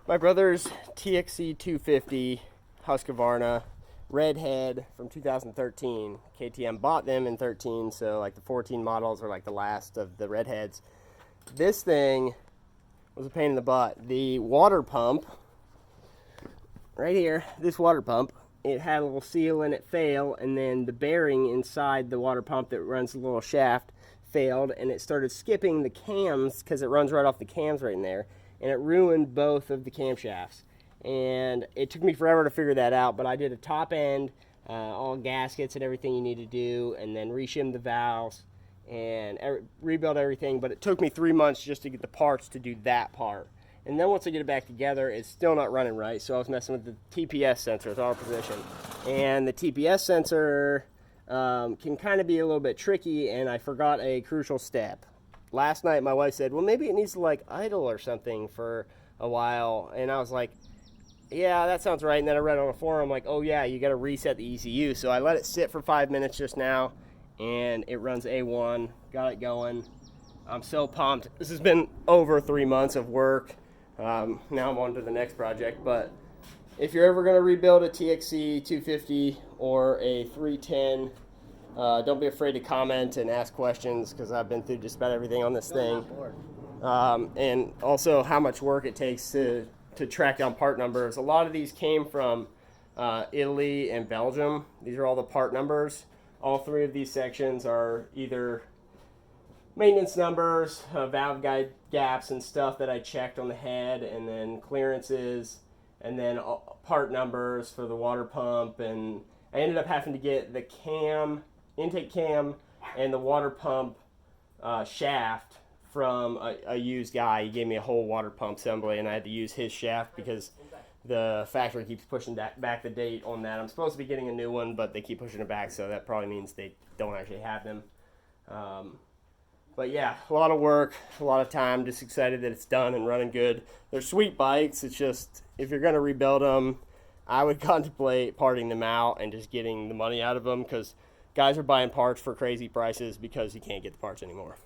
My brother's Txc250 Husqvarna Redhead from 2013. KTM bought them in 13, so like the 14 models are like the last of the Redheads. This thing was a pain in the butt. The water pump, right here, this water pump, it had a little seal in it fail, and then the bearing inside the water pump that runs the little shaft failed, and it started skipping the cams because it runs right off the cams right in there, and it ruined both of the camshafts. And it took me forever to figure that out, but I did a top end, all gaskets and everything you need to do, and then reshimmed the valves and rebuilt everything. But it took me 3 months just to get the parts to do that part. And then once I get it back together, it's still not running right. So I was messing with the TPS sensor, it's our position. And the TPS sensor can kind of be a little bit tricky, and I forgot a crucial step. Last night my wife said, well, maybe it needs to like idle or something for a while. And I was like, yeah, that sounds right. And then I read on a forum, like, oh yeah, you got to reset the ECU. So I let it sit for 5 minutes just now, and it runs A1, got it going. I'm so pumped. This has been over 3 months of work. Now I'm on to the next project. But if you're ever going to rebuild a Txc250 or a 310, don't be afraid to comment and ask questions, because I've been through just about everything on this thing. And also how much work it takes to track down part numbers. A lot of these came from Italy and Belgium. These are all the part numbers. All three of these sections are either maintenance numbers, valve guide gaps and stuff that I checked on the head, and then clearances, and then part numbers for the water pump. And I ended up having to get the cam, intake cam, and the water pump shaft from a used guy. He gave me a whole water pump assembly, and I had to use his shaft because the factory keeps pushing back the date on that. I'm supposed to be getting a new one, but they keep pushing it back, so that probably means they don't actually have them. But yeah, a lot of work, a lot of time. Just excited that it's done and running good. They're sweet bikes. It's just, if you're going to rebuild them, I would contemplate parting them out and just getting the money out of them, because guys are buying parts for crazy prices because you can't get the parts anymore.